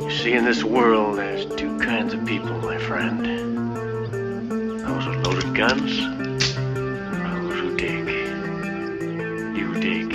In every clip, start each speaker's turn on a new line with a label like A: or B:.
A: See, in this world, there's two kinds of people, my friend. Those with loaded guns, and those who dig. You dig.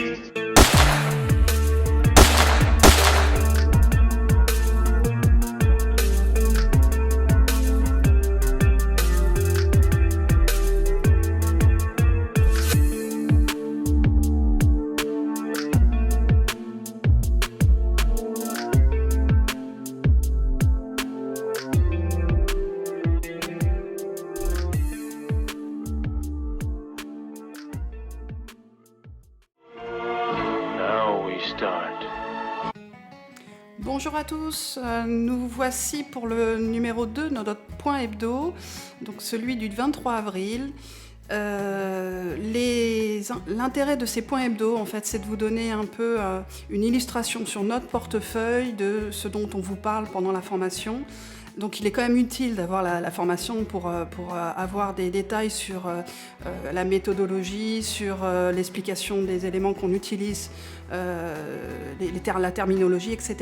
B: Bonjour à tous, nous voici pour le numéro 2 de notre point hebdo, donc celui du 23 avril. L'intérêt de ces points hebdo, en fait, c'est de vous donner un peu une illustration sur notre portefeuille de ce dont on vous parle pendant la formation. Donc il est quand même utile d'avoir la formation pour avoir des détails sur la méthodologie, sur l'explication des éléments qu'on utilise, la terminologie, etc.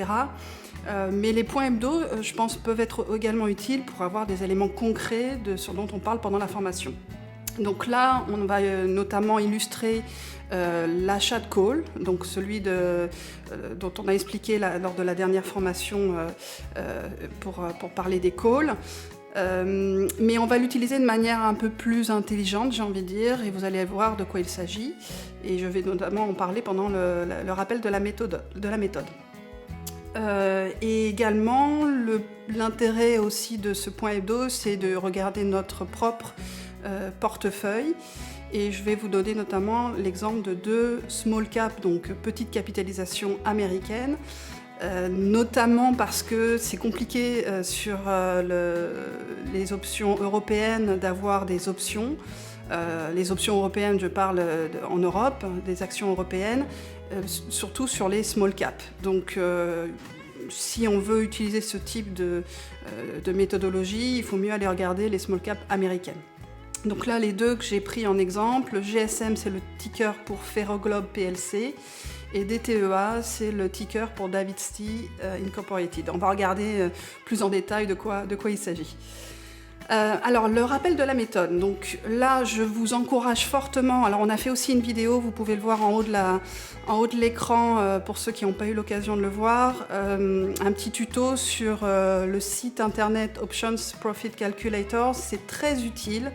B: Mais les points hebdo, je pense, peuvent être également utiles pour avoir des éléments concrets de ce dont on parle pendant la formation. Donc là, on va notamment illustrer l'achat de call, donc celui dont on a expliqué lors de la dernière formation pour parler des calls. Mais on va l'utiliser de manière un peu plus intelligente, j'ai envie de dire, et vous allez voir de quoi il s'agit. Et je vais notamment en parler pendant le rappel de la méthode. Et également, l'intérêt aussi de ce point hebdo, c'est de regarder notre propre portefeuille. Et je vais vous donner notamment l'exemple de 2 small cap, donc petite capitalisation américaine, notamment parce que c'est compliqué sur les options européennes d'avoir des options. Les options européennes, je parle en Europe, des actions européennes, surtout sur les small cap. Donc si on veut utiliser ce type de méthodologie, il faut mieux aller regarder les small cap américaines. Donc là, les 2 que j'ai pris en exemple, GSM, c'est le ticker pour Ferroglobe PLC, et DTEA, c'est le ticker pour Davidstee Incorporated. On va regarder plus en détail de quoi il s'agit. Alors, le rappel de la méthode. Donc là, je vous encourage fortement. Alors, on a fait aussi une vidéo, vous pouvez le voir en haut de l'écran pour ceux qui n'ont pas eu l'occasion de le voir. Un petit tuto sur le site internet Options Profit Calculator. C'est très utile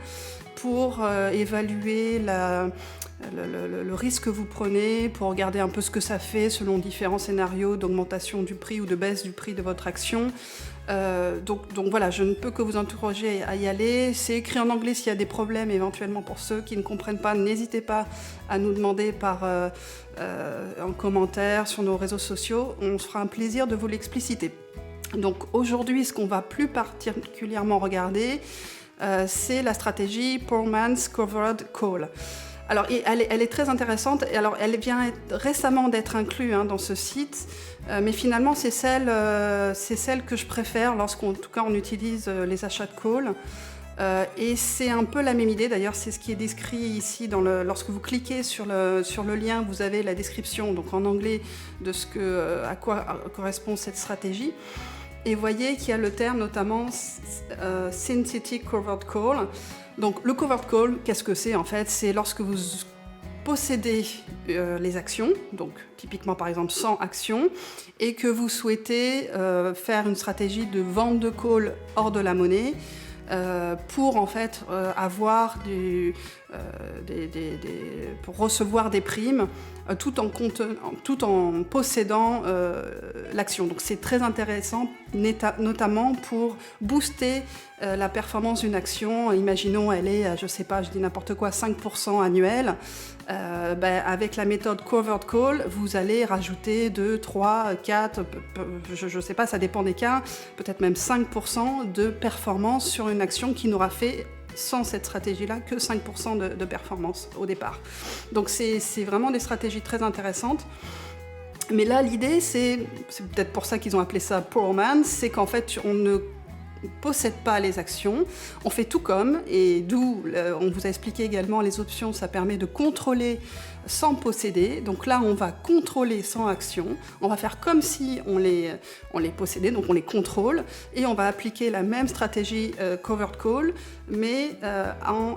B: pour évaluer le risque que vous prenez, pour regarder un peu ce que ça fait selon différents scénarios d'augmentation du prix ou de baisse du prix de votre action. Donc voilà, je ne peux que vous encourager à y aller. C'est écrit en anglais s'il y a des problèmes éventuellement pour ceux qui ne comprennent pas. N'hésitez pas à nous demander en commentaire sur nos réseaux sociaux. On se fera un plaisir de vous l'expliciter. Donc aujourd'hui, ce qu'on va plus particulièrement regarder, c'est la stratégie Poor Man's Covered Call. Alors, elle est très intéressante. Et alors, elle vient récemment d'être inclue dans ce site, mais finalement, c'est celle que je préfère lorsqu'on utilise les achats de call. Et c'est un peu la même idée. D'ailleurs, c'est ce qui est décrit ici lorsque vous cliquez sur le lien, vous avez la description, donc en anglais, de à quoi correspond cette stratégie. Et vous voyez qu'il y a le terme notamment Synthetic Covered Call. Donc le covered call, qu'est-ce que c'est en fait? C'est lorsque vous possédez les actions, donc typiquement par exemple 100 actions, et que vous souhaitez faire une stratégie de vente de call hors de la monnaie pour en fait avoir pour recevoir des primes tout en possédant l'action. Donc c'est très intéressant, notamment pour booster la performance d'une action. Imaginons elle est, je sais pas, je dis n'importe quoi, 5% annuel. Avec la méthode Covered Call, vous allez rajouter 2, 3, 4, je sais pas, ça dépend des cas, peut-être même 5% de performance sur une action qui n'aura fait, sans cette stratégie-là, que 5% de performance au départ. Donc c'est vraiment des stratégies très intéressantes. Mais là, l'idée, c'est peut-être pour ça qu'ils ont appelé ça Poor Man, c'est qu'en fait, on ne possède pas les actions, on fait tout comme, et d'où on vous a expliqué également les options, ça permet de contrôler sans posséder. Donc là, on va contrôler sans action, on va faire comme si on les possédait, donc on les contrôle, et on va appliquer la même stratégie covered call, mais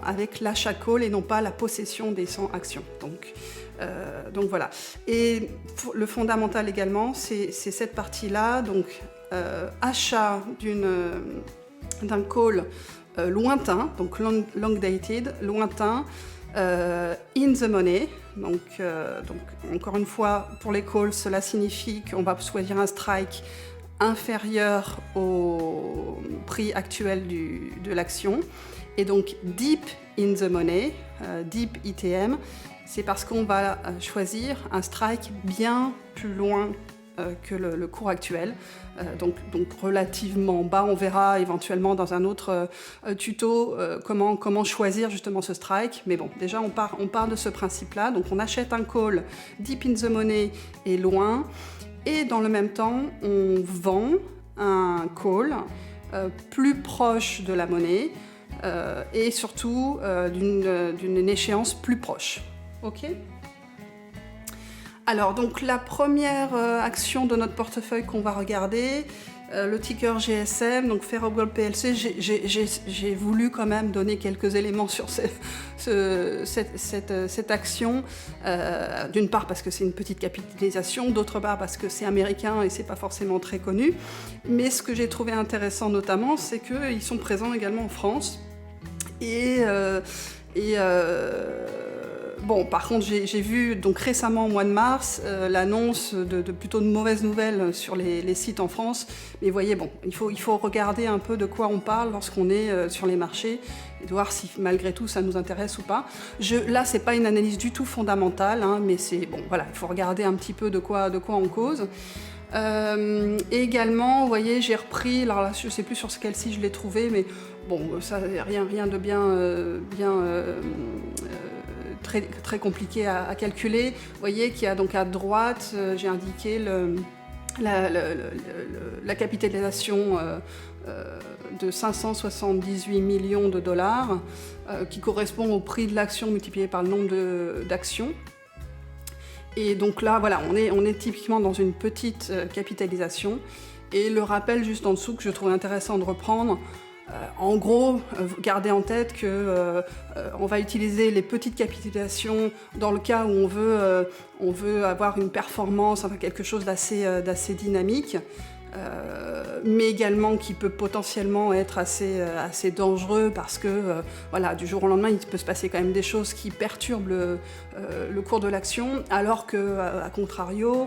B: avec l'achat call et non pas la possession des sans actions. Donc voilà. Et le fondamental également, c'est cette partie-là, donc achat d'un call lointain, donc long dated, lointain, in the money. Donc encore une fois, pour les calls, cela signifie qu'on va choisir un strike inférieur au prix actuel de l'action. Et donc deep in the money, deep ITM, c'est parce qu'on va choisir un strike bien plus loin que le cours actuel, donc relativement bas. On verra éventuellement dans un autre tuto comment choisir justement ce strike. Mais bon, déjà on part de ce principe-là. Donc on achète un call deep in the money et loin, et dans le même temps on vend un call plus proche de la monnaie et surtout d'une échéance plus proche. Ok ? Alors, donc la première action de notre portefeuille qu'on va regarder, le ticker GSM, donc Ferrogold PLC, j'ai voulu quand même donner quelques éléments sur cette action, d'une part parce que c'est une petite capitalisation, d'autre part parce que c'est américain et c'est pas forcément très connu, mais ce que j'ai trouvé intéressant notamment, c'est qu'ils sont présents également en France, bon, par contre, j'ai vu donc récemment au mois de mars l'annonce de plutôt de mauvaises nouvelles sur les sites en France. Mais vous voyez, bon, il faut regarder un peu de quoi on parle lorsqu'on est sur les marchés et de voir si malgré tout ça nous intéresse ou pas. Là, c'est pas une analyse du tout fondamentale, hein, mais c'est bon, voilà, il faut regarder un petit peu de quoi on cause. Et également, vous voyez, j'ai repris, alors là, je sais plus sur quel site je l'ai trouvé, mais bon, ça rien de bien très compliqué à calculer. Vous voyez qu'il y a donc à droite, j'ai indiqué la capitalisation de 578 millions de dollars, qui correspond au prix de l'action multiplié par le nombre d'actions. Et donc là, voilà, on est typiquement dans une petite capitalisation. Et le rappel juste en dessous que je trouvais intéressant de reprendre, en gros, gardez en tête qu'on va utiliser les petites capitalisations dans le cas où on veut avoir une performance, enfin quelque chose d'assez dynamique, mais également qui peut potentiellement être assez dangereux parce que voilà, du jour au lendemain, il peut se passer quand même des choses qui perturbent le cours de l'action, alors qu'à contrario,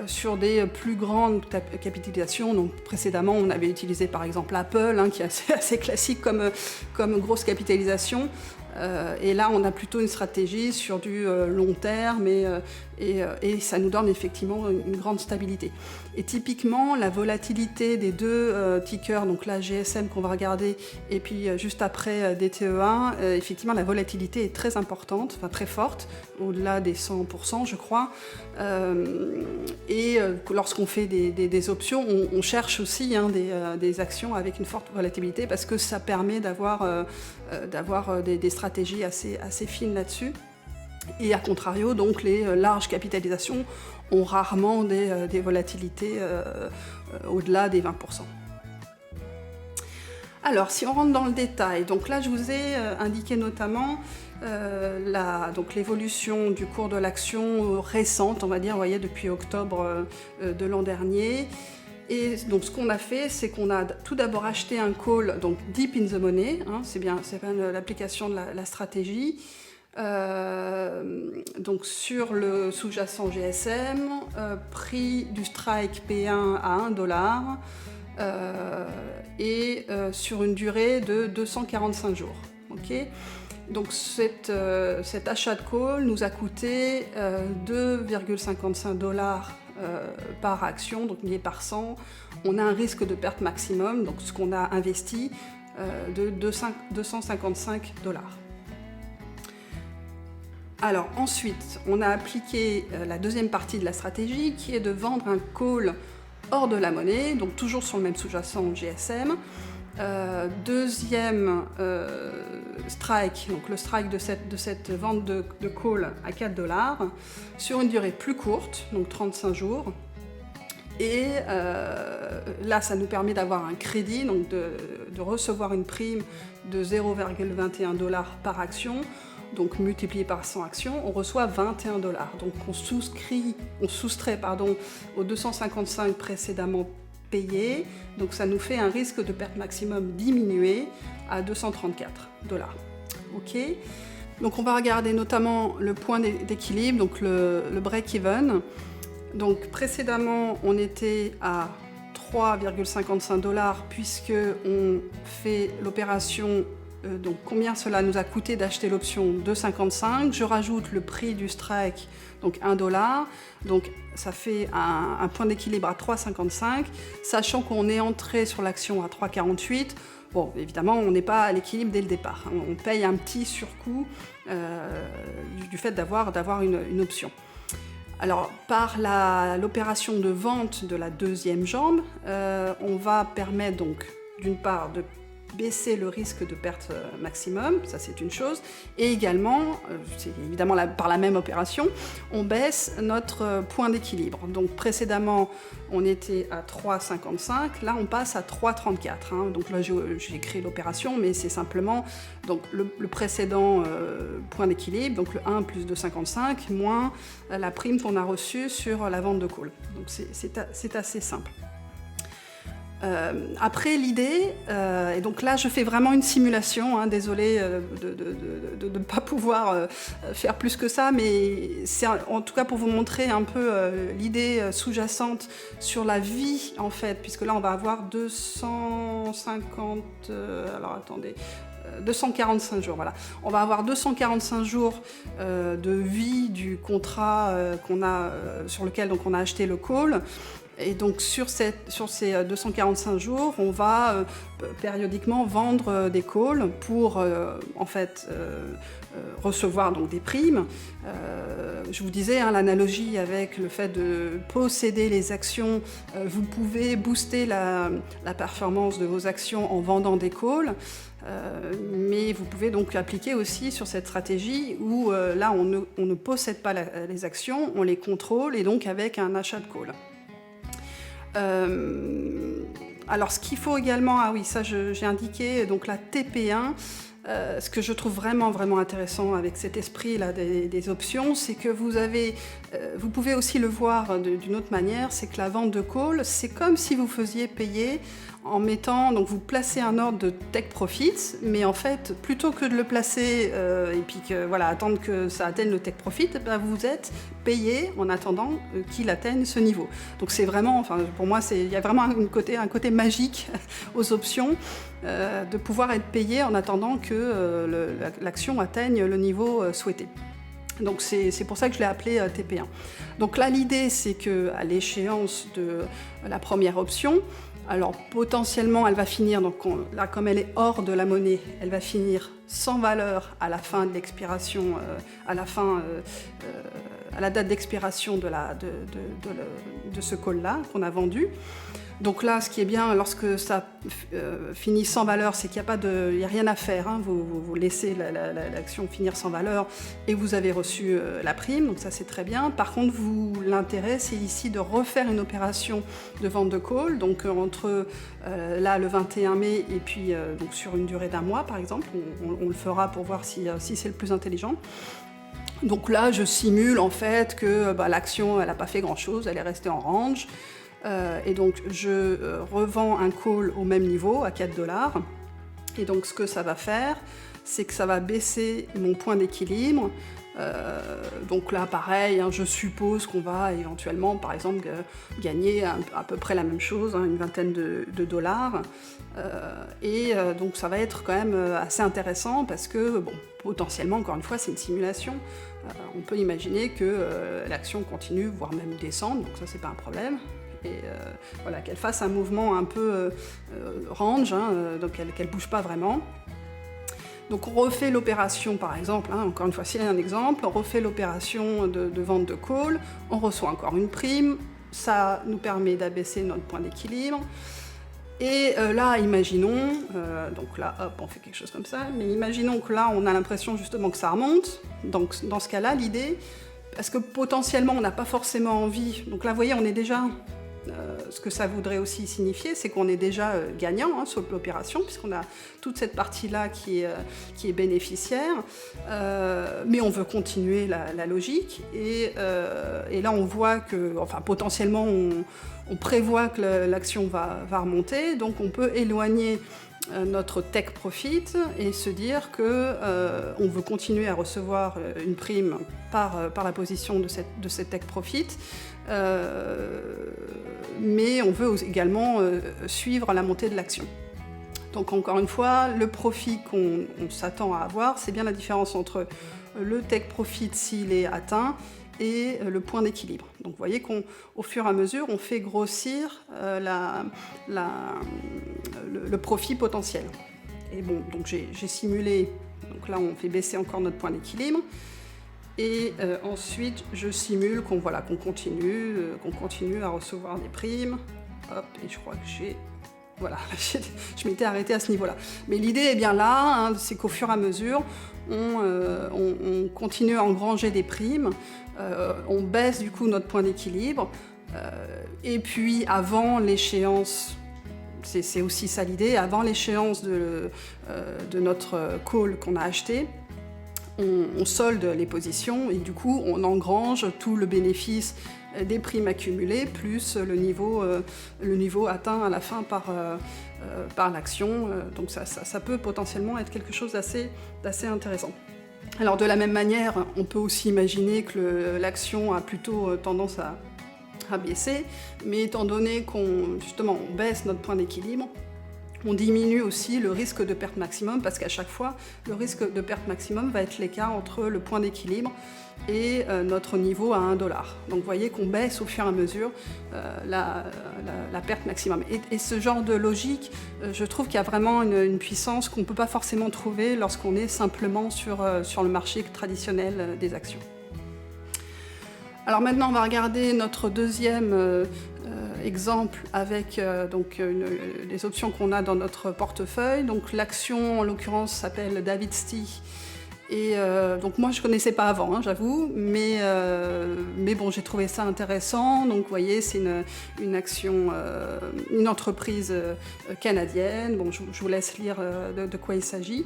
B: sur des plus grandes capitalisations, donc précédemment on avait utilisé par exemple Apple, hein, qui est assez classique comme grosse capitalisation, et là on a plutôt une stratégie sur du long terme et ça nous donne effectivement une grande stabilité. Et typiquement la volatilité des deux tickers, donc la GSM qu'on va regarder et puis juste après DTE1, effectivement la volatilité est très importante, enfin très forte, au-delà des 100% je crois, et lorsqu'on fait des options, on cherche aussi des actions avec une forte volatilité parce que ça permet d'avoir des stratégies assez fines là-dessus. Et à contrario, donc les larges capitalisations ont rarement des volatilités au-delà des 20%. Alors, si on rentre dans le détail, donc là je vous ai indiqué notamment donc l'évolution du cours de l'action récente, on va dire, vous voyez, depuis octobre de l'an dernier. Et donc ce qu'on a fait, c'est qu'on a tout d'abord acheté un call, donc deep in the money, hein, c'est bien l'application de la stratégie. Donc sur le sous-jacent GSM, prix du strike P1 à $1, et sur une durée de 245 jours. Okay, donc cet achat de call nous a coûté $2,55 par action, donc milliers par 100. On a un risque de perte maximum, donc ce qu'on a investi, de $255. Alors ensuite, on a appliqué la deuxième partie de la stratégie qui est de vendre un call hors de la monnaie, donc toujours sur le même sous-jacent GSM, Deuxième strike, donc le strike de cette vente de call à 4 $, sur une durée plus courte, donc 35 jours. Et là, ça nous permet d'avoir un crédit, donc de recevoir une prime de 0,21 $ par action. Donc multiplié par 100 actions, on reçoit 21 $. Donc on soustrait aux 255 précédemment payés. Donc ça nous fait un risque de perte maximum diminué à 234 $. Ok. Donc on va regarder notamment le point d'équilibre, donc le break-even. Donc précédemment, on était à 3,55 $ puisque on fait l'opération. Donc combien cela nous a coûté d'acheter l'option 2,55. Je rajoute le prix du strike, donc 1 $. Donc ça fait un point d'équilibre à 3,55, sachant qu'on est entré sur l'action à 3,48. Bon, évidemment, on n'est pas à l'équilibre dès le départ. On paye un petit surcoût du fait d'avoir une option. Alors, par l'opération de vente de la deuxième jambe, on va permettre donc, d'une part, de baisser le risque de perte maximum, ça c'est une chose, et également, c'est évidemment par la même opération, on baisse notre point d'équilibre. Donc précédemment, on était à 3,55, là on passe à 3,34. Hein. Donc là j'ai écrit l'opération, mais c'est simplement donc, le précédent point d'équilibre, donc le 1 plus 2,55, moins la prime qu'on a reçue sur la vente de call. Donc c'est assez simple. Après l'idée, et donc là je fais vraiment une simulation, hein, désolée de ne pas pouvoir faire plus que ça, mais c'est en tout cas pour vous montrer un peu l'idée sous-jacente sur la vie en fait, puisque là on va avoir 245 jours, voilà. On va avoir 245 jours de vie du contrat sur lequel donc, on a acheté le call. Et donc sur ces 245 jours, on va périodiquement vendre des calls pour recevoir donc, des primes. Je vous disais, hein, l'analogie avec le fait de posséder les actions, vous pouvez booster la performance de vos actions en vendant des calls. Mais vous pouvez donc appliquer aussi sur cette stratégie où là on ne possède pas les actions, on les contrôle et donc avec un achat de call. Alors ce qu'il faut également, ça j'ai indiqué, donc la TP1, ce que je trouve vraiment intéressant avec cet esprit-là des options, c'est que vous pouvez aussi le voir d'une autre manière, c'est que la vente de call, c'est comme si vous faisiez payer en mettant, donc vous placez un ordre de take profit, mais en fait, plutôt que de le placer et puis attendre que ça atteigne le take profit, vous êtes payé en attendant qu'il atteigne ce niveau. Donc c'est vraiment, pour moi, il y a vraiment un côté magique aux options, de pouvoir être payé en attendant que l'action atteigne le niveau souhaité. Donc c'est pour ça que je l'ai appelé TP1. Donc là, l'idée, c'est qu'à l'échéance de la première option, alors potentiellement elle va finir, donc là comme elle est hors de la monnaie, elle va finir sans valeur à la fin de l'expiration, à la date d'expiration de ce call-là qu'on a vendu. Donc là, ce qui est bien, lorsque ça finit sans valeur, c'est qu'il n'y a rien à faire. Hein. Vous laissez l'action finir sans valeur et vous avez reçu la prime, donc ça c'est très bien. Par contre, l'intérêt, c'est ici de refaire une opération de vente de call, donc entre là le 21 mai et puis donc sur une durée d'1 mois par exemple. On le fera pour voir si c'est le plus intelligent. Donc là, je simule en fait que l'action, elle n'a pas fait grand-chose, elle est restée en range. Et donc je revends un call au même niveau, à 4 $. Et donc ce que ça va faire, c'est que ça va baisser mon point d'équilibre. Donc là, pareil, hein, je suppose qu'on va éventuellement, par exemple, gagner à peu près la même chose, hein, une vingtaine de $. Donc ça va être quand même assez intéressant parce que, potentiellement, encore une fois, c'est une simulation. On peut imaginer que l'action continue, voire même descendre, donc ça, c'est pas un problème. Et qu'elle fasse un mouvement un peu range, hein, donc qu'elle ne bouge pas vraiment. Donc on refait l'opération par exemple, hein, encore une fois c'est un exemple, on refait l'opération de vente de call, on reçoit encore une prime, ça nous permet d'abaisser notre point d'équilibre. Et là, imaginons, donc là, hop, on fait quelque chose comme ça, mais imaginons que là, on a l'impression justement que ça remonte. Donc dans ce cas-là, l'idée, parce que potentiellement, on n'a pas forcément envie, donc là, vous voyez, on est déjà, ce que ça voudrait aussi signifier, c'est qu'on est déjà gagnant sur l'opération, puisqu'on a toute cette partie-là qui est bénéficiaire, mais on veut continuer la logique, et là, on voit que, enfin, potentiellement, on prévoit que l'action va remonter, donc on peut éloigner notre take profit et se dire qu'on veut continuer à recevoir une prime par la position de cette take profit, mais on veut également suivre la montée de l'action. Donc encore une fois, le profit qu'on s'attend à avoir, c'est bien la différence entre le take profit s'il est atteint et le point d'équilibre. Donc vous voyez qu'au fur et à mesure, on fait grossir le profit potentiel. Et bon, donc j'ai simulé, donc là on fait baisser encore notre point d'équilibre, et ensuite je simule qu'on continue à recevoir des primes, hop, et je crois que voilà, je m'étais arrêtée à ce niveau-là. Mais l'idée est bien là, c'est qu'au fur et à mesure, on continue à engranger des primes, on baisse du coup notre point d'équilibre, et puis avant l'échéance, c'est aussi ça l'idée, avant l'échéance de notre call qu'on a acheté, on solde les positions et du coup on engrange tout le bénéfice des primes accumulées plus le niveau atteint à la fin par l'action. Donc ça peut potentiellement être quelque chose d'assez intéressant. Alors de la même manière, on peut aussi imaginer que l'action a plutôt tendance à baisser, mais étant donné qu'on baisse notre point d'équilibre, on diminue aussi le risque de perte maximum, parce qu'à chaque fois, le risque de perte maximum va être l'écart entre le point d'équilibre et notre niveau à 1 $. Donc vous voyez qu'on baisse au fur et à mesure la perte maximum. Et ce genre de logique, je trouve qu'il y a vraiment une puissance qu'on ne peut pas forcément trouver lorsqu'on est simplement sur le marché traditionnel des actions. Alors maintenant, on va regarder notre deuxième exemple avec les options qu'on a dans notre portefeuille. Donc l'action, en l'occurrence, s'appelle Davidsti. Et donc moi, je ne connaissais pas avant, j'avoue, mais bon, j'ai trouvé ça intéressant. Donc vous voyez, c'est une action, une entreprise canadienne. Bon, je vous laisse lire de quoi il s'agit.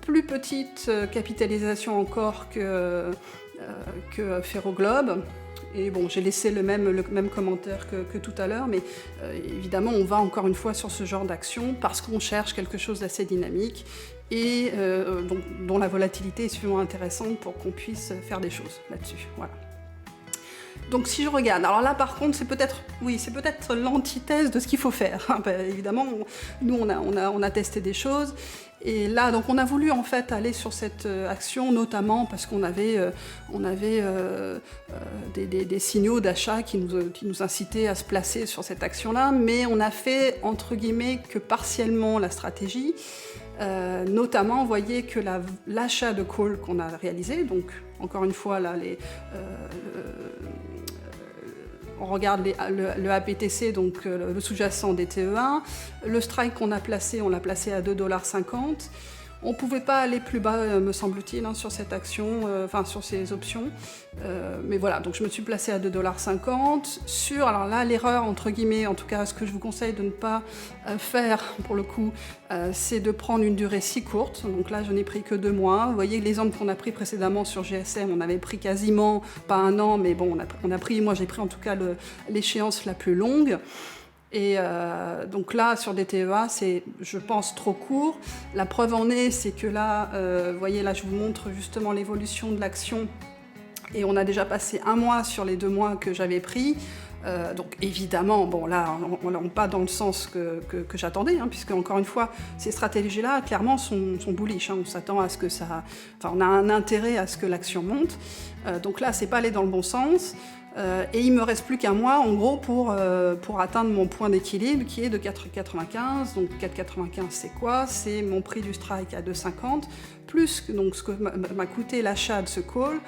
B: Plus petite capitalisation encore que Ferroglobe. Et bon, j'ai laissé le même commentaire que tout à l'heure, mais évidemment, on va encore une fois sur ce genre d'action parce qu'on cherche quelque chose d'assez dynamique et dont la volatilité est suffisamment intéressante pour qu'on puisse faire des choses là-dessus. Voilà. Donc si je regarde, alors là par contre c'est peut-être l'antithèse de ce qu'il faut faire. Évidemment, nous on a testé des choses. Et là, donc, on a voulu en fait aller sur cette action, notamment parce qu'on avait des signaux d'achat qui nous incitaient à se placer sur cette action-là, mais on a fait, entre guillemets, que partiellement la stratégie. Notamment, vous voyez que l'achat de call qu'on a réalisé, donc encore une fois, là, on regarde le APTC, donc le sous-jacent des TE1. Le strike qu'on a placé, on l'a placé à 2,50 $. On ne pouvait pas aller plus bas, me semble-t-il, sur cette action, sur ces options. Mais voilà, donc je me suis placée à 2,50 $. Alors là, l'erreur, entre guillemets, en tout cas, ce que je vous conseille de ne pas faire, pour le coup, c'est de prendre une durée si courte. Donc là, je n'ai pris que 2 mois. Vous voyez, l'exemple qu'on a pris précédemment sur GSM, on avait pris quasiment, pas 1 an, mais bon, moi j'ai pris en tout cas l'échéance la plus longue. Et donc là, sur des TEA, c'est, je pense, trop court. La preuve en est, c'est que là, vous voyez, là, je vous montre justement l'évolution de l'action. Et on a déjà passé 1 mois sur les 2 mois que j'avais pris. Donc évidemment, bon là, on pas dans le sens que j'attendais, puisque encore une fois, ces stratégies-là, clairement, sont bullish. On s'attend à ce que on a un intérêt à ce que l'action monte. Donc là, c'est pas allé dans le bon sens. Et il me reste plus qu'un mois, en gros, pour atteindre mon point d'équilibre, qui est de 4,95. Donc 4,95, c'est quoi? C'est mon prix du strike à 2,50, plus donc, ce que m'a coûté l'achat de ce call,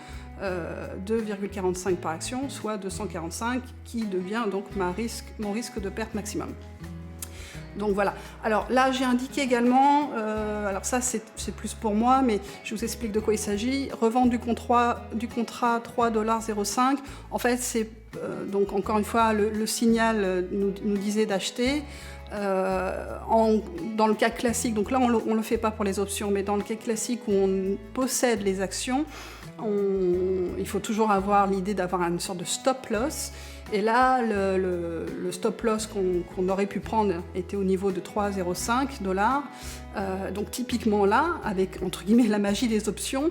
B: 2,45 par action, soit 245, qui devient donc mon risque de perte maximum. Donc voilà. Alors là, j'ai indiqué également, alors ça c'est plus pour moi, mais je vous explique de quoi il s'agit. Revente du contrat $3,05. En fait, c'est donc encore une fois, le signal nous disait d'acheter. Dans le cas classique, donc là on ne le fait pas pour les options, mais dans le cas classique où on possède les actions, il faut toujours avoir l'idée d'avoir une sorte de stop loss. Et là, le stop loss qu'on aurait pu prendre était au niveau de $3,05. Donc typiquement là, avec entre guillemets la magie des options,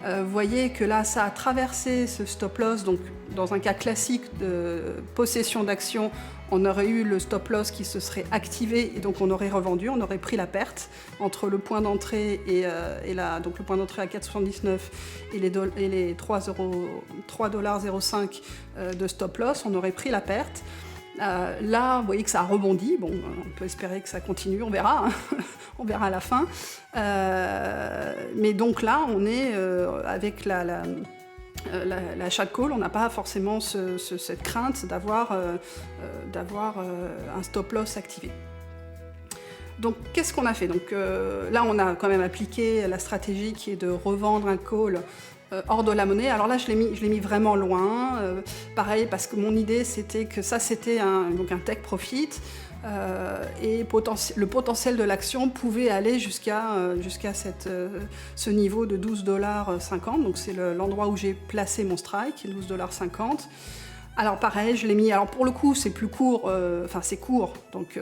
B: vous voyez que là, ça a traversé ce stop loss. Donc dans un cas classique de possession d'actions, on aurait eu le stop loss qui se serait activé et donc on aurait revendu, on aurait pris la perte entre le point d'entrée donc le point d'entrée à 4,79 et les $3,05 de stop loss, on aurait pris la perte. Là, vous voyez que ça a rebondi. Bon, on peut espérer que ça continue, on verra, hein. On verra à la fin. Mais donc là, on est avec l'achat de call, on n'a pas forcément cette crainte d'avoir un stop loss activé. Donc qu'est-ce qu'on a fait? Donc là, on a quand même appliqué la stratégie qui est de revendre un call hors de la monnaie. Alors là, je l'ai mis vraiment loin. Pareil, parce que mon idée, c'était que ça, c'était un take profit. Et le potentiel de l'action pouvait aller jusqu'à ce niveau de $12,50. Donc c'est l'endroit où j'ai placé mon strike, $12,50. Alors pareil, je l'ai mis, alors pour le coup c'est plus court, c'est court, donc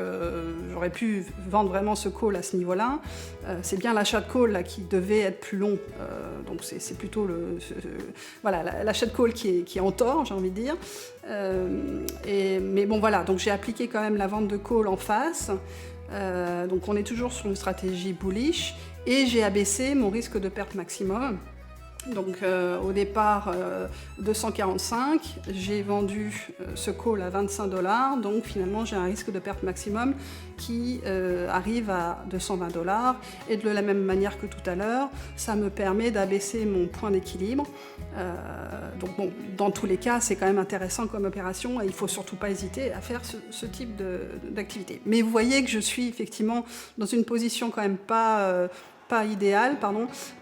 B: j'aurais pu vendre vraiment ce call à ce niveau-là. C'est bien l'achat de call là, qui devait être plus long, donc c'est plutôt l'achat de call qui est en tort, j'ai envie de dire. Mais bon voilà, donc j'ai appliqué quand même la vente de call en face, donc on est toujours sur une stratégie bullish, et j'ai abaissé mon risque de perte maximum. Donc au départ 245, j'ai vendu ce call à $25, donc finalement j'ai un risque de perte maximum qui arrive à $220, et de la même manière que tout à l'heure, ça me permet d'abaisser mon point d'équilibre. Donc bon, dans tous les cas, c'est quand même intéressant comme opération et il ne faut surtout pas hésiter à faire ce type d'activité. Mais vous voyez que je suis effectivement dans une position quand même pas idéal,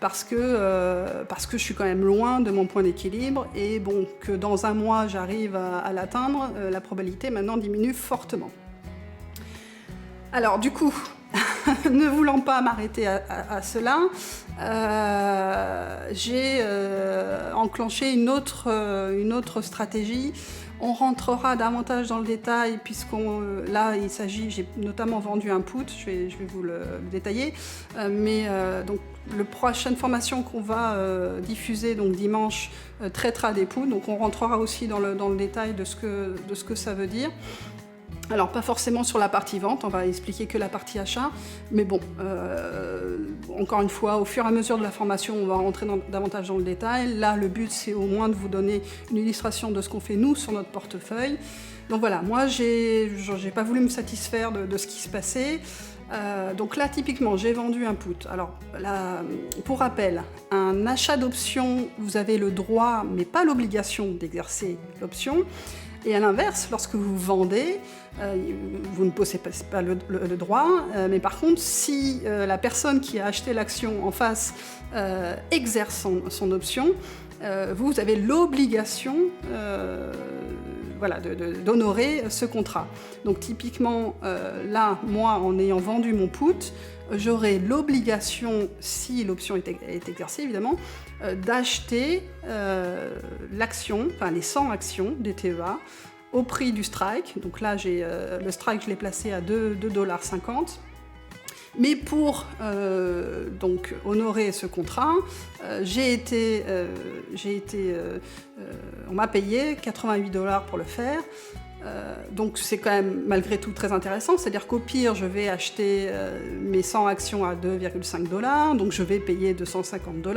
B: parce que je suis quand même loin de mon point d'équilibre, et bon, que dans un mois j'arrive à l'atteindre, la probabilité maintenant diminue fortement. Alors du coup, ne voulant pas m'arrêter à cela, j'ai enclenché une autre stratégie. On rentrera davantage dans le détail là il s'agit, j'ai notamment vendu un put, je vais vous le détailler, donc la prochaine formation qu'on va diffuser donc dimanche traitera des puts, donc on rentrera aussi dans le détail de ce que ça veut dire. Alors pas forcément sur la partie vente, on va expliquer que la partie achat, mais bon, encore une fois, au fur et à mesure de la formation, on va rentrer davantage dans le détail. Là, le but, c'est au moins de vous donner une illustration de ce qu'on fait nous sur notre portefeuille. Donc voilà, moi, j'ai pas voulu me satisfaire de ce qui se passait. Donc là, typiquement, j'ai vendu un put. Alors là, pour rappel, un achat d'option, vous avez le droit, mais pas l'obligation d'exercer l'option. Et à l'inverse, lorsque vous vendez, vous ne possédez pas le droit, mais par contre, si la personne qui a acheté l'action en face exerce son option, vous avez l'obligation d'honorer ce contrat. Donc typiquement, là, moi, en ayant vendu mon put, j'aurai l'obligation, si l'option est exercée évidemment, d'acheter l'action, enfin les 100 actions des TEA au prix du strike. Donc là, le strike, je l'ai placé à $2,50. Mais pour donc honorer ce contrat, on m'a payé $88 pour le faire. Donc c'est quand même malgré tout très intéressant, c'est-à-dire qu'au pire je vais acheter mes 100 actions à $2,5, donc je vais payer $250,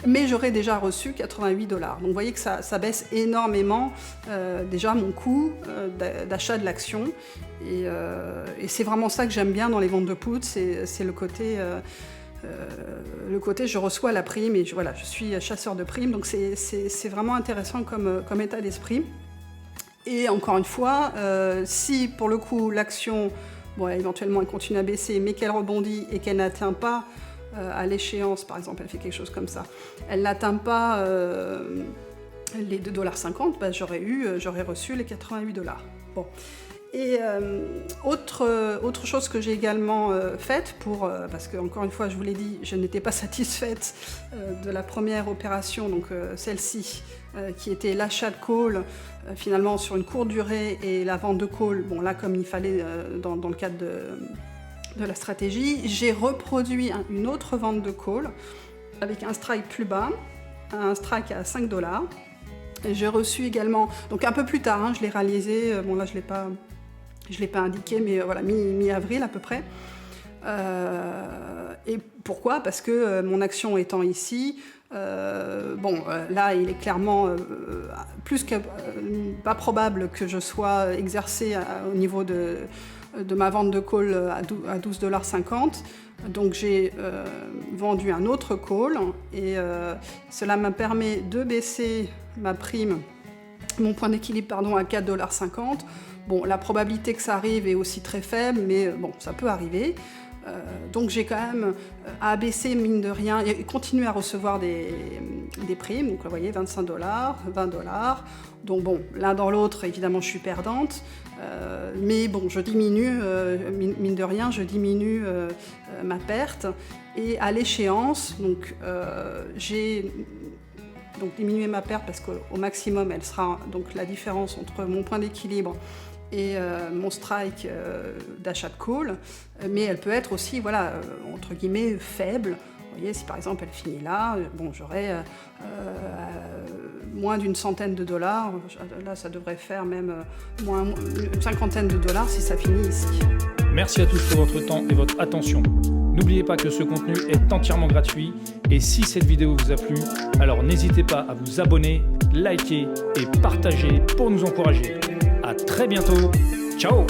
B: mais j'aurai déjà reçu $88. Donc vous voyez que ça baisse énormément déjà mon coût d'achat de l'action, et c'est vraiment ça que j'aime bien dans les ventes de puts, c'est le côté je reçois la prime et je suis chasseur de primes, donc c'est vraiment intéressant comme état d'esprit. Et encore une fois, si pour le coup l'action bon, éventuellement elle continue à baisser, mais qu'elle rebondit et qu'elle n'atteint pas à l'échéance, par exemple, elle fait quelque chose comme ça, elle n'atteint pas les 2,50 $, bah, j'aurais reçu les 88 $. Bon. Et autre chose que j'ai également faite, parce que encore une fois je vous l'ai dit, je n'étais pas satisfaite de la première opération, donc celle-ci, qui était l'achat de call finalement sur une courte durée et la vente de call, bon là comme il fallait dans le cadre de la stratégie, j'ai reproduit une autre vente de call avec un strike plus bas, un strike à 5 $. Et j'ai reçu également, donc un peu plus tard, hein, je l'ai réalisé, bon là je l'ai pas indiqué, mais voilà, mi-avril à peu près. Et pourquoi ? Parce que mon action étant ici, là il est clairement plus que pas probable que je sois exercé au niveau de ma vente de call à 12,50 $. Donc j'ai vendu un autre call et cela me permet de baisser ma prime, mon point d'équilibre à 4,50 $. Bon, la probabilité que ça arrive est aussi très faible, mais bon, ça peut arriver. Donc j'ai quand même abaissé, mine de rien, et continué à recevoir des primes. Donc vous voyez, 25 $, 20 $. Donc bon, l'un dans l'autre, évidemment, je suis perdante. Mais bon, je diminue, mine de rien, je diminue ma perte. Et à l'échéance, donc j'ai diminué ma perte parce qu'au maximum, elle sera donc la différence entre mon point d'équilibre et mon strike d'achat de call, mais elle peut être aussi, voilà, entre guillemets, faible. Vous voyez, si par exemple elle finit là, bon, j'aurai moins d'une centaine de $, là ça devrait faire même moins une cinquantaine de $ si ça finit ici.
C: Merci à tous pour votre temps et votre attention. N'oubliez pas que ce contenu est entièrement gratuit et si cette vidéo vous a plu, alors n'hésitez pas à vous abonner, liker et partager pour nous encourager. À très bientôt. Ciao!